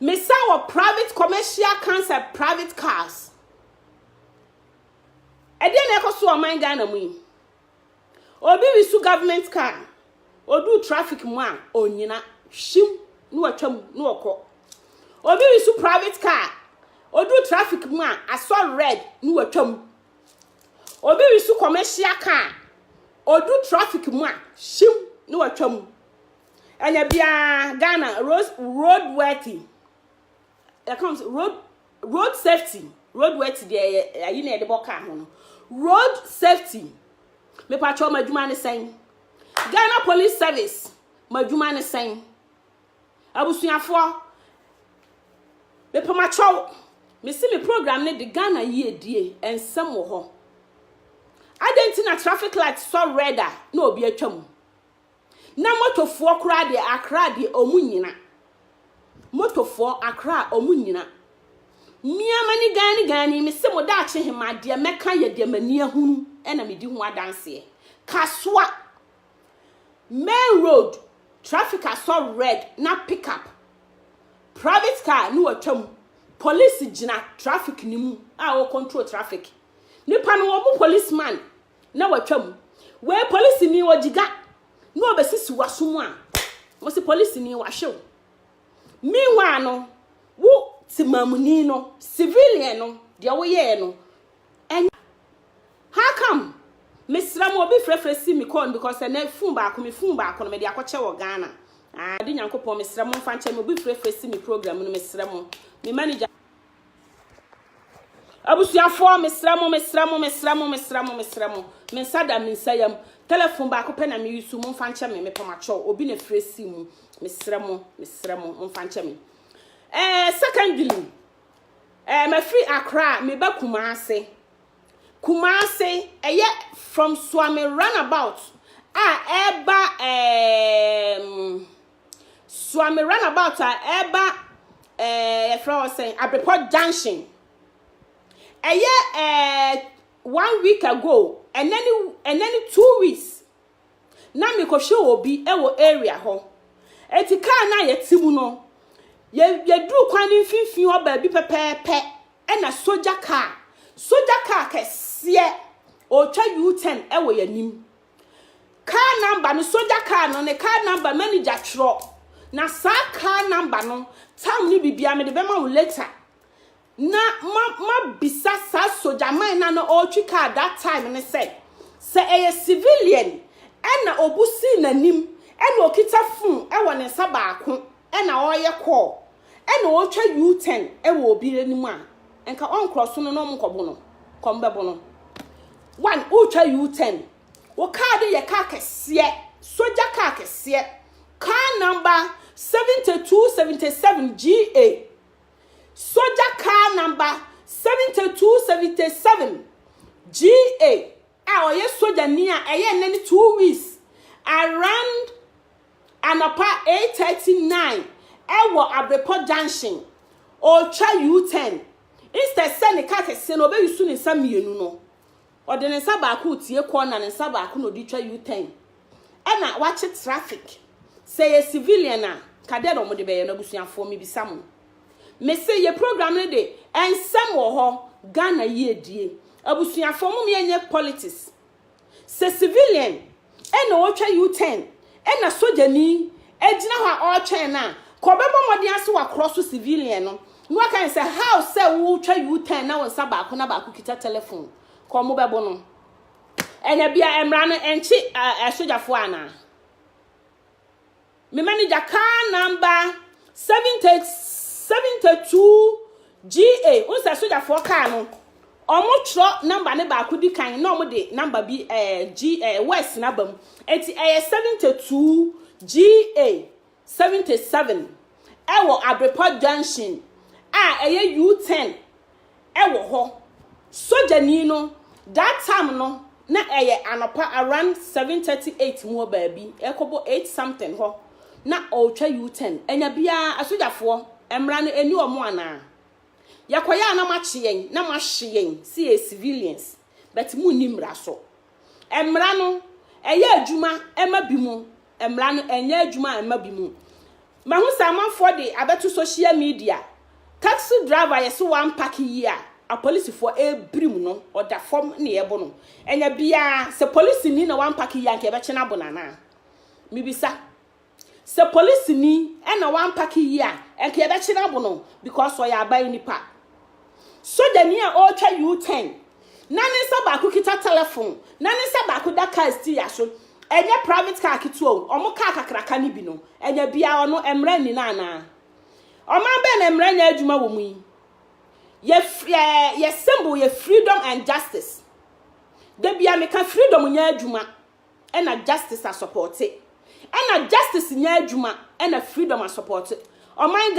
Me say our private commercial concept private cars. E dey na ekoso o man Ghana mu. Obi wi su government car. Odu traffic mu a onyina hwim no atwam no okọ. Obi wi su private car. Odu traffic mu a aso red no atwam. Obi wi su commercial car. Odu traffic mu a shim no atwam. Anya bia Ghana road worthy. There comes road safety. Road worthy there ayi na de boka ho no. Road safety. Me pacho madwuma ne sen. Ghana Police Service madwuma ne sen. Abusuafo me pamacho me see me program ne de Ghana ye die ensem wo ho. Adentina traffic light so red na obi atwam. Na motofo kra de akra de omunyina. Motofo akra omunyina. Mia mani gani me se mo da che hema de meka ye de mani ahunu e na me di ho adanse. Kaswa main road traffic so red na pick up. Private car no atwam. Police gina traffic ni mu a o control traffic. Nipa no wo policeman na watwam. We police ni wajiga no obesisi waso mu a. Wo se police ni wahyew. Meanwhile no wo timamuni no civilian no de wo ye no. How come? Mr. Mobi frefresi mi call because na fun ba ko no me de akoche wo Ghana. Ade nyankopon Mr. Mo fa nche me obi frefresi mi program no Mr. Mo. Me manager abusuafo mesramo mensada mensayam telephone ba ko pena me yusu mo fa nche me pamacho obi na fresi mu mesramo mo fa nche me secondly me free Accra me ba Kumase eye from Swami roundabout eba Swami roundabout eba if I was saying Abreport Junction eye 1 week ago and then 2 weeks na me ko hwe obi e wo area ho eti car na yetimu no ye du kwan mfimfin ho ba bi pepepe e na soldier car kese o twa U10 e wo yanim car number no soldier car no ne car number manager tro na sa car number no tam ni bibia me de be ma wo later na ma bisa sa soldier man na no o twi car that time ne say a civilian ena obusi nanim ena okita fun e wo ne nsa baako ena oye call ena o twa U10 e wo obi anim a enka on cross no no mkobo no kombebo no one o twa U10 wo car de ye car kese soldier car kese car number 7277 GA soldier car number 7277 GA a oye soldier ni a eye nani 2 weeks around anapa 8:39 ewo Abrepo junction o twa U10 instead send the car kese no be yusu ni nsa mienu no o de nsa ba ko tie corner na nsa ba ko no di twa U10 e na wache traffic say a civilian a kade no mo de be ye na busuafo mi bisam me say ye program ne de ensem wo ho Ghana ye die abusuafo mo me enye politics say civilian e na wo twa U10 e na sojani ejina ho a otwen na ko be bomode ase wa cross civilian no no kan say how say wo twa U10 na won sa ba ko na ba ko kita telephone ko mo be bo no enya bia emra no enchi sojafo ana me manager car number 72 GA unsa sojafo car no omo tro number ne ba ko di kan na omo de number bi G West na bam enti 72 GA 77 ewo Abrepo junction a U10 ewo ho sojani no that time no na anopa around 7:38 mo baabi ekobo 8 something ho na o twa U10 enya bia asojafo emra no eni omo ana yakoya na machiyen na mahyeyen see civilians but mu nimra so emra no adwuma ema bimu emra no enya adwuma ema bimu mahu samanfo de abeto social media taxi driver yeso one pack here a police for ebrim no or da form ne ebo no enya bia se police ni na one pack here nke be chena bonana mibisa se police ni na one pack here nke be chena bono because so ya buy nipa so the ni a o twa U10 nani sa ba ku kita telephone nani sa ba ku da car sti ya so enya private car kituo omo car kakraka ni bi no enya bia ono emra ni na na oman be na emra nya adwuma wo mu yi ye symbol ye freedom and justice de bia me ka freedom nya adwuma na justice a support it na justice nya adwuma na freedom a support it oman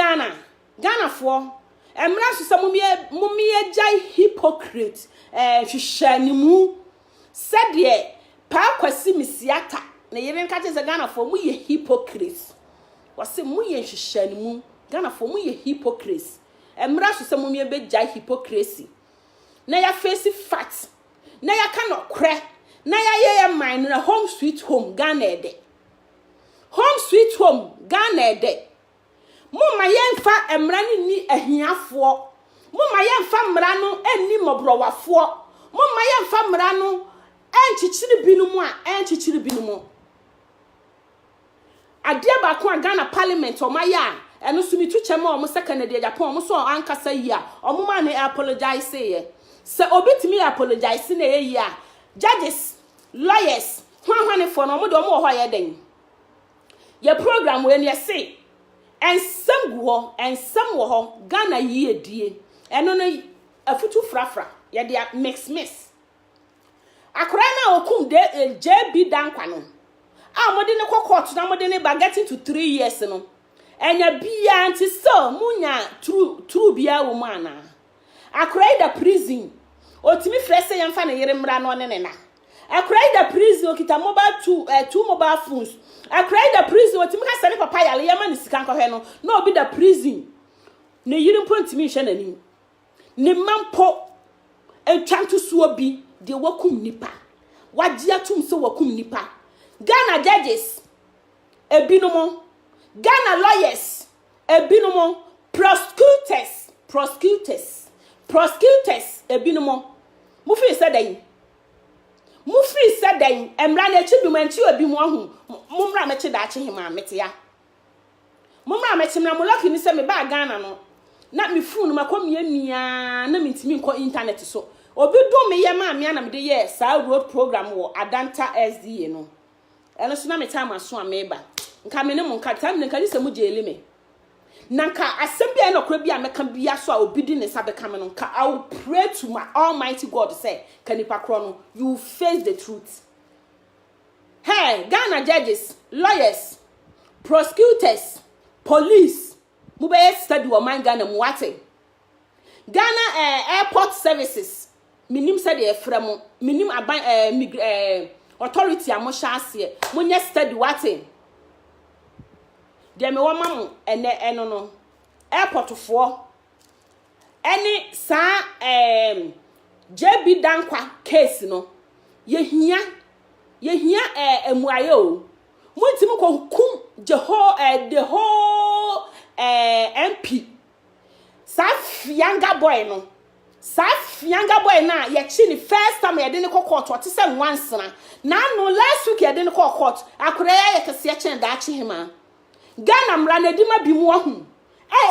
Ghana for emra so sa mumie jai hypocrite hwehwanimu said ye pa kwasi misiata na yebe nka te Ghana for mu ye hypocrite wase mu ye hwehwanimu Ghana for mu ye hypocrite emra so sa mumie be jai hypocrisy na ya face fact na ya ka no kre na ya ye mind na home sweet home Ghana ede home sweet home Ghana ede mumma yemfa emra ni ahiafo mumma yemfa mra no enni mobrowafo mumma yemfa mra no enchichiri binumu a enchichiri binumu adia ba ko Ghana parliament o maya eno sumi tu chema o mo second de Japan o mo so ankasa yi a o mo ma na apologize ye se obitimi apologize na ye a judges lawyers hwanhwane for no mo de o mo ho ye den ye program we ne say ensem guho ensem wo ho Ghana yi edie eno no afutu frafra ye de mix akora na okum de JB dankwa no a mode ne court na mode ne ba getting to 3 years no enya bia anti so munya true bia wo mu ana akora da prison otimi frese yemfa na yere mra no ne na akora da prison okita mobile two mobile phones akora da prison otimi ka sare papa yale yema ni sika nkɔhwe no na obi da prison ne yiri mpɔntimi hwe nani ne mampo entwanto suo bi de wakum nipa wagia tum so wakum nipa Ghana judges ebinumo Ghana lawyers ebinumo prosecutors ebinumo mufi said emra na chi dumanchi obi mu ahu mumra mechi da chi hima metia mumra mechi na muloki ni se me ba Ghana no na me phone no makomia mia na mintimi nko internet so obi do me ye ma me na me de ye sa road program wo Adanta SDA no eno so na me time aso ameba nka me ne mu nka time ne nka se mu jeli me nanka asem bia na kura bia meka bia so a obi di ne sabe ka me no nka I will pray to my almighty God say kanipa kro no you face the truth. Hey, Ghana judges, lawyers, prosecutors, police mu be study wo man Ghana mu wate Ghana airport services minim said e frem minim aban authority amosha ase munye study wate de me wo mamu eno no airport fo any sa JB Dankwa case no yehia emuaye o muntim ko kum the whole MP Saf younger boy na ye chi ni first time ye de ne court what say once na no last week ye de ne court akure ye kese ye chen da chi hima Ghana mra na di ma bi mu ahu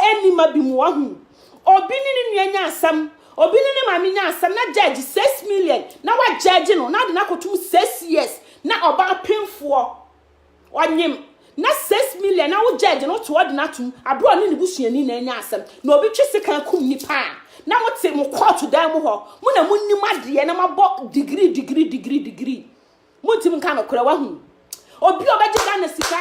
eni ma bi mu ahu obi ni nuanya asam obi ni ma nya asam na judge 6 million na wa judge no na de na kotum 6 years na oba pemfo onyim na 6 million na wo judge no to ordinary tum abro ni busuani na nya asam na obi twese kan kum nipa na mo te mo court dan mo ho mo na mo nim ade na mabo degree mo tim kan no kora wa hu obi obeje Ghana sika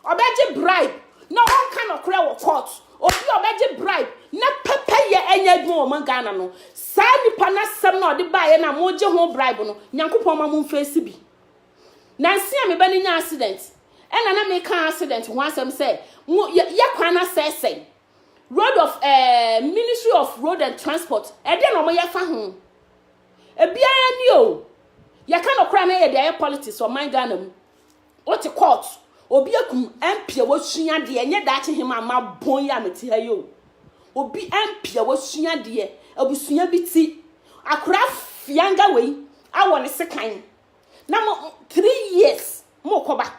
obeje bribe na on kan no kora wo court obi obeje bribe na pepe ye enya dwon o man Ghana no sa nipa na sam na ode baaye na mo je ho bribe no nyankopon ma mo face bi nansi a me ba ni nya accident ena na me kan accident one sam say ye kwana say road of Ministry of Road and Transport e de no mo ye fa ho e bia ni o ye kan okra na ye de politics o man Ghana mu o ti court obi akum MP wo sua de enye da che hima ma bon ya meti ha yo obi MP wo sua de abusua biti akra fianga we awo ne sekan na mo 3 years mo koba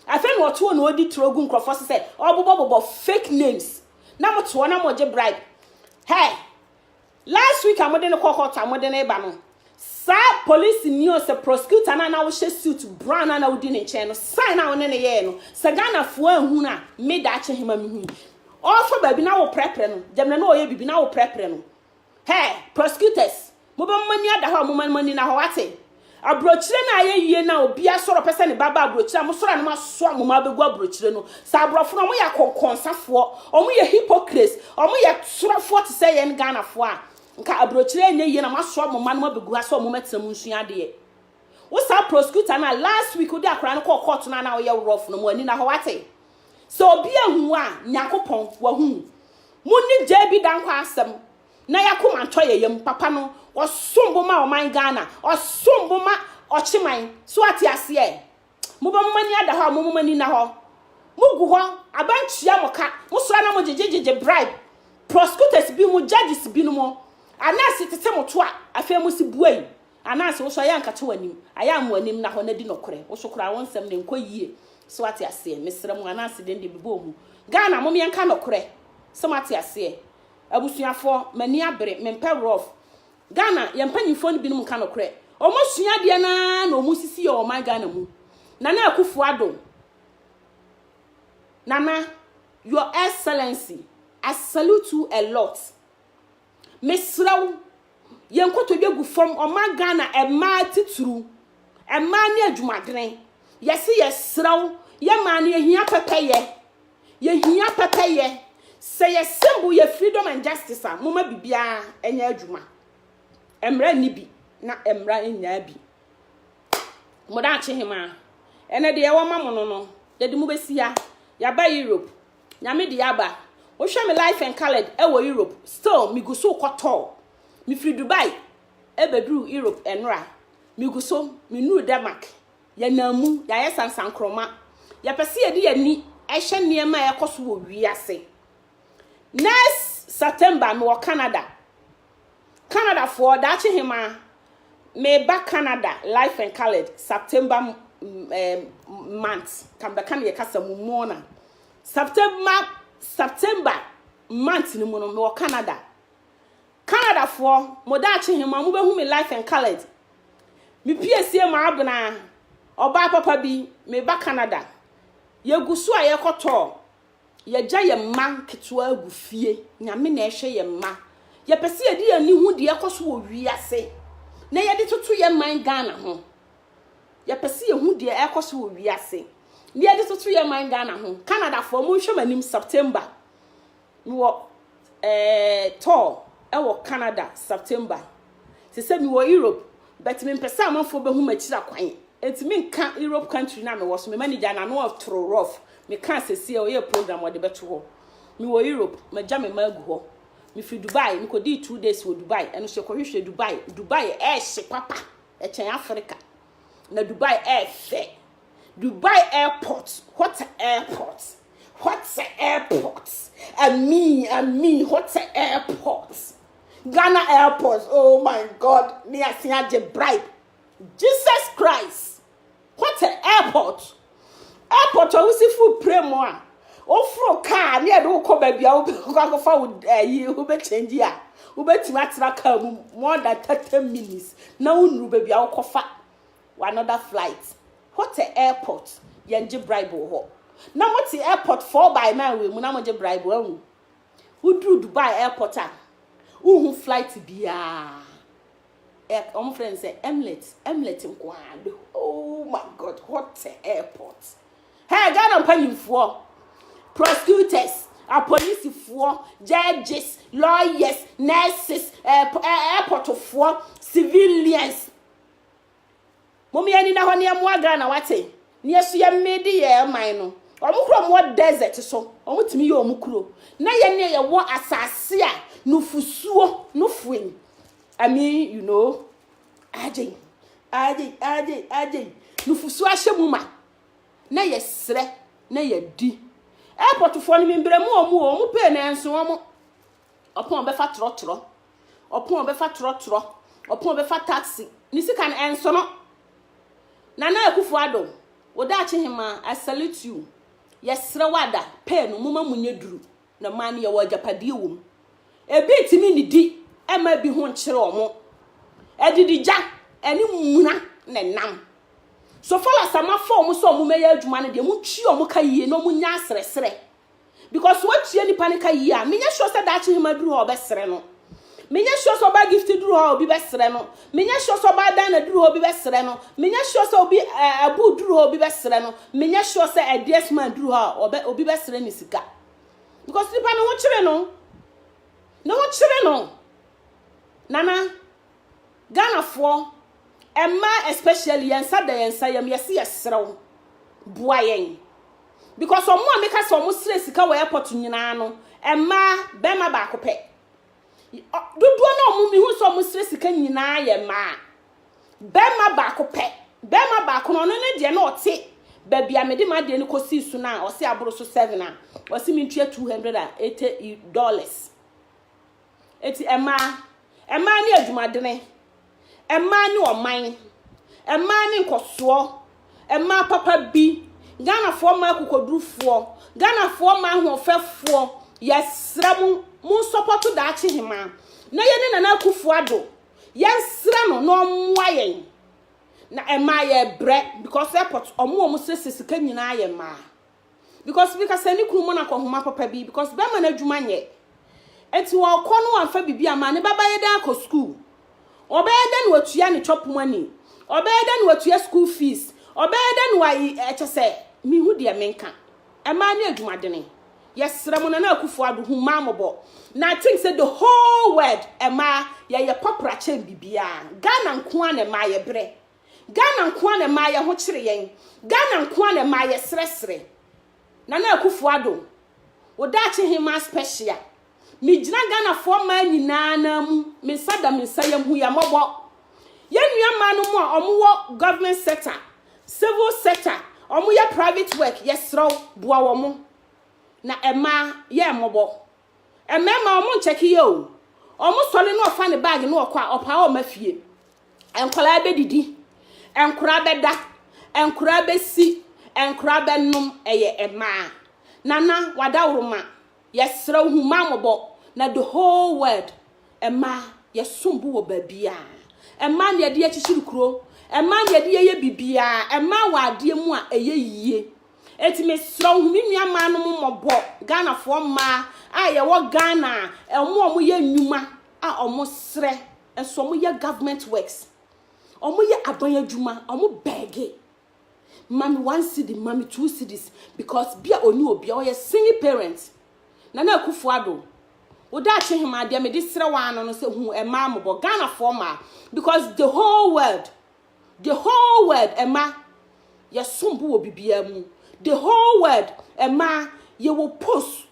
afa no to no odi trogu nkrofo se obobo fake names na mo to na mo je bribe. Hey, last week amode ne court amode ne ba no sa police new se prosecutor na wo she suit brown na wo di ne che no sign na wo ne ye no sa Ghana fo ahu na me da che hima me hu ofo ba bi na wo prepare no demna na oye bibi na wo prepare no. Hey, prosecutors mo ba mani ada ha mo mani na ho wate abrochire na ayeye na obi asoro pese ne baba abrochire mo soro na ma so amoma begu abrochire no sa abrofo no mo ya konkonsafo omo ye hypocrites omo ye sorofo te say ye Ghana fo a nka abrochire enye ye na ma so amoma no begu aso amoma tram nsua de ye wo sa prosecutor na last week odi akra no court na wo ye rough no mo ani na ho wate so obi ahu a nyakopon wa hu mo ni JB Dankwa asem na yakoma ntoye yem papa no osumbo ma o man Ghana osumbo ma ochiman so ati ase e mo ba mani ada ho mo mani na ho mugu ho abantua moka mo sora na mo jejeje bribe prosecutors bi mo judges bi no mo anase tete mo to a afa mo si buai anase wo so ya nkate wanim aya mo anim na ho na di nokore wo so kura wonsem ne nkoyie so ati ase mesere mo anase den de bibo mu Ghana mo me nka nokore so ati ase abusuafo mani abre mempe rough Ghana yempanyifo ni binum ka nokre omo sua de na omo sisi o man Ghana mu Nana Akufo-Addo Nana, Your Excellency, I salute you a lot. Mesraw yenkoto dwegu fom o man Ghana e ma tituru e ma ne adwumadene yesi yesraw ye ma ne hia pepeye say ye symbol ye freedom and justice a moma bibia enya adwuma emra ni bi na emra enya bi moda ache hima ene de ye wo mamono no de de mu besia ya ba Europe nyame de ya ba wo hwe me life and colored e wo Europe still mi go so koto mi free Dubai e bedru Europe enra miguso minu Denmark ya namu ya sansan kroma ya pese ye di ani ehye niema ya koso wo wiase next September me wo Canada for dachi hima me back Canada life and colored September month kan be kan ye kasa mu mona September month ni mu no me wo Canada for mo dachi hima mu be hu me life and colored me PSA ma abna oba papa bi me ba Canada ye gusu a ye koto ye gya ye man ketwa agufie nyame na ehwe ye ma ye pese ye di ani hu de ye koso wo wiase na ye de tutu ye man Ghana ho ye pese ye hu de ye koso wo wiase na ye de tutu ye man Ghana ho Canada for mo hwe manim September mi wo tour e wo Canada September se mi wo Europe but me pesa amanfo be hu machira kwan etimi nka Europe country na me wo so me manager na no of throw rough me kan sesi o ye program wo de beto ho me wo Europe me ja me magu ho me fi Dubai me ko di 2 days wo Dubai eno se ko hwehwe Dubai she papa e chen Africa na Dubai fe Dubai airport what airport I mean what airport Ghana airport oh my god me asia je bribe Jesus Christ what airport we see full premo a ofro car na e do ko ba bia wo ko fa wo be change a wo betima atra car more than 30 minutes na wo nuru ba bia wo ko fa another flight what airport yenje bribe ho na moti airport 4 by man we mu na mo je bribe wo dru Dubai airport a uhu flight bia friend say Emirates nkwado oh my god what airport hey Ghana panimfo prosecutors police for judges lawyers nurses airport for civilians momi ani na ho ne mo Ghana wate ne yesu ya medi ye man no omukro mo desert so omutimi ye omukro na ye ne ye wo asase a nufusuo nufuen I mean you know aje nufusuo ahyemu ma na ye sre na ye di airport fo ni mbremu omu pe na enso omu opon be fa trotro opon be fa taxi ni sika na enso no Nana Akufo-Addo woda ache hima I salute you yesre wada pe no muma munye duru na man ye wo japade wom ebi timi ni di ema bi ho nkyere omo edidija eni muna na nam so fala sama form so omo meya adwuma ne de mu twi omo ka yie no mu nya sresre because what tie ni panika yie a menya sure say da ache hima duru ho be sre no menya sure so ba gift duru ho obi be sre no menya sure so ba dan na duru ho obi be sre no menya sure so obi abu duru ho obi be sre no menya sure say address man duru ho obi be sre ni sika because nipa no ho kire no nana Ghana for Emma especially yensa da yensa yam yesi yesrew boayen because omo ameka so omo sire sika wo airport nyina no Emma bema ba ko pe dudu na omo mi hu so omo sire sika nyina ye ma bema ba ko pe bema ba ko no ne de na ote ba bia me de ma de ne kosi su na o se aboro so 7 a o se mi ntwe $280 eti Emma ni adwumadene Emma ni oman Emma ni nkoso Emma papa bi Ghana for ma kokodurufo Ghana for ma hofefo yesra mu support da ache hima na ye ne Nana Akufo-Addo yesra no mwa yen na Emma ye bre because airport omo sesika nyina ye ma because sani kunu na kohoma papa bi because be ma na adwuma nye eti wo kono amfa bibia ma ne baba ye da ko school obeda no atua ne chop money obeda no atua school fees obeda no ayi echese mi hu de menka Emma ni adwumadene yesra mo Nana Akufo-Addo hu mamobo na I think say the whole world Emma ye popra chen bibia Ghana nko an Emma ye bre Ghana nko an Emma ye ho kire yen Ghana nko an Emma ye sresre Nana Akufo-Addo wodache hima special mi jina Ghana for man nyina na mu mi sada mi sayam hu ya mobo Yen manu mo omo government sector, civil sector, omo ye private work, yes raw boa womo. Na ema ye mobo. Emema omo check yo. Omo sole no fa ne bag no kwa opa o mafie. Enkola be didi. Enkura be da. Enkura be si. Enkura be num eye ema. Nana wadawruma. Yes raw huma mobo. Na the whole world ema yesumbu wo babia. Ema ne de achichiru kuro. Ema ne de ye bibia. Ema wa ade mu a eye yie. Eti me sro hu mi nua ma no mobo Ghana fo ma a ye wo Ghana omo ye nnuma a omo sre enso omo ye government works omo ye aban adwuma omo bege mami 1 cedi mami 2 cedis because bia oni obi o ye single parent na Akufo-Addo oda che hima de me di sre wa no se hu ema mobo Ghana fo ma because the whole world ema ye sombu wo bibia mu. The whole world, Emma, you will post.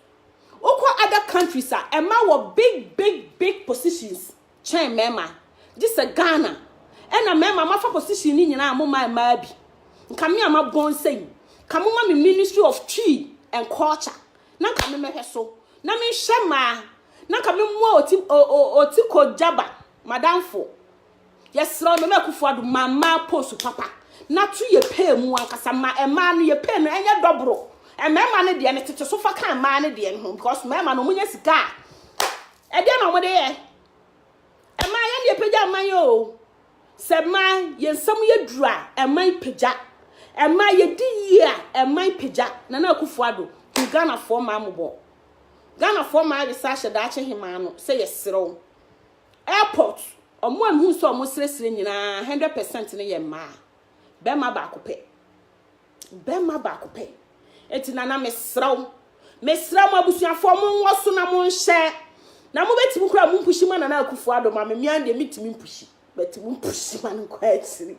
Oko other countries are Emma were big positions. Chain mema. This a Ghana. And a mema mafa position in na mo my mabi. Nkami ama bon say. Kamuma mi Ministry of Tree and Culture. Na kami me so. Na me shema. Na kami mo oti ko jaba. Madam fo. Yes, no me Akufo-Addo mama post papa. Na tu ye pay mu ankasa ma ema no ye pay no enye dobro emema ne de ne tete so fa kan ma ne de no because mema no munya sika e de no mo de ye ema ye ne pagya man yo se man ye nsam ye dura ema pagya ema ye di ye ema pagya na Akufo-Addo Ghana fo ma mobo Ghana fo ma research da ache hima no se ye serew airport omo amhu so omo sresre nyina 100% ne ye ma Bema ba kope. Eti nana mesraw abusuafo mo woso na mo nhye. Na mo beti kura mo mpushi ma nana Akufo-Addo ma me mian de mitimi mpushi. Beti mo mpushi ma nko atiri.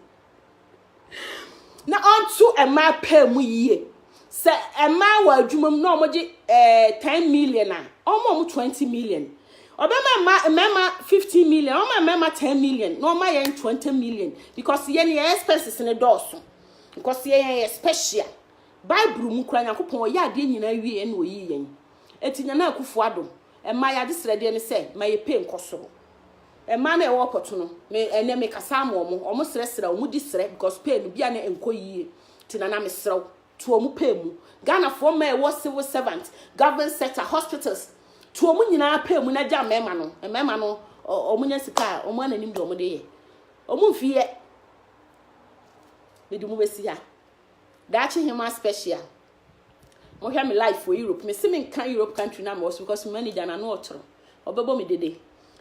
Na onto ema pa mu yie. Se ema wa adwuma mu na omoje 10 million na. Omo 20 million. Obema mema 15 million, mema 10 million, no ma yen 20 million because yen ye expenses in the doors. Because yen special. Bible mu kura Nyankopon ya de nyina wie na oyi yen. Eti nya na Akufo-Addo, ema ya de srede ne se, ma ye pay nkosoro. Ema na e wo poto no, me ene me kasa ma omo sresre omo di sre because pay no bia na enkoyie. Ti na me srew, to omo pay mu. Ghana for ma e wo civil servant, government sector, hospitals. To omo nyina pa mu na ja mema no omo nya sika omo ananim de omo de ye omo mfie me dumu besi ha da chi hima special mo hwa me life for Europe me simi kan Europe country na mo because manager na no otro obebo me dede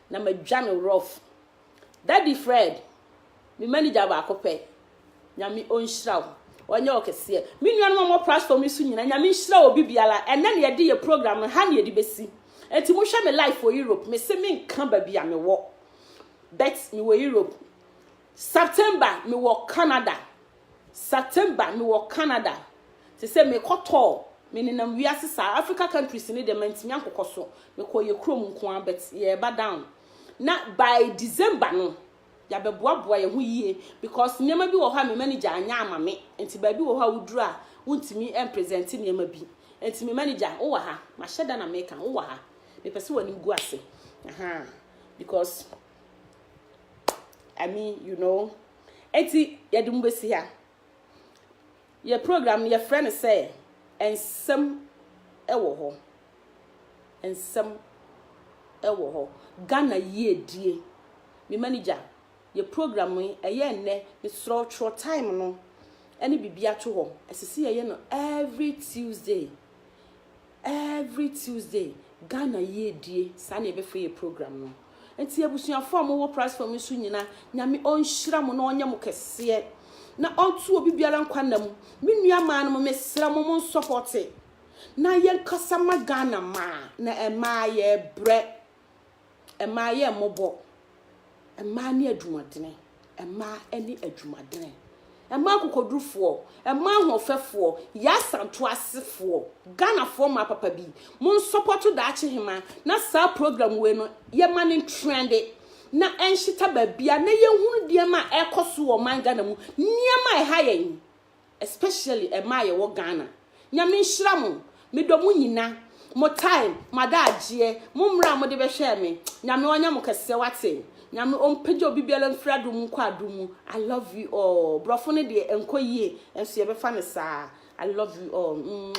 na ma dwa me rough Daddy Fred me manager ba akopɛ nyame onhyiraw onye okese me nuanu mo platform isu nyina nyame nhyiraw obi biala enne ne ye de ye program no ha ne ye de besi enti mo hwe me life for Europe me se me nkan ba bia me wo bet me wo Europe September me wo Canada se se me koto me ni nam wiase sa Africa countries ni de mantimi ankokoso me ko ye krom nko a bet ye ba down na by December no ya be boaboa ye ho yie because nyema bi wo ha me manager anya ama me enti ba bi wo ha wuduru a wontimi em present nyema bi enti me manager wo wa ha ma hyeda na me kan wo wa ha me pese wani gu ase because I mean you know enti ye de mbesi ha ye program ye friend say ensem ewo ho Ghana ye die me manager ye program eye nne me short time no ene bibia to ho asisi ye no every Tuesday Ghana ye die sa na ebe free program no enti abusuafo am wo platform so nyina nyame onhyira mo na onye mo kese na onto obi biara nkwa na mu me nua ma no me sra mo support na ye kasama Ghana ma na ema ye bre ema ye mobo ema ni adwumadene ema eni adwumadene ema kokodrufo ema hofefo ya santo asefo Ghana fo ma papa bi mon support da ache hima na sa program we no ye mani trend na enhita babia na yehunu de ma ekoso wo manga na mu niema ha yen especially e ma ye wo Ghana nyame nhira mo medomu nyina mo time madaje mo mra mo de be hwe me nyame onya mo kese wate nyame ompeje obibiala mfra do mu kwa do mu. I love you all brofo ne de enkoyie enso ye be fa ne saa. I love you all.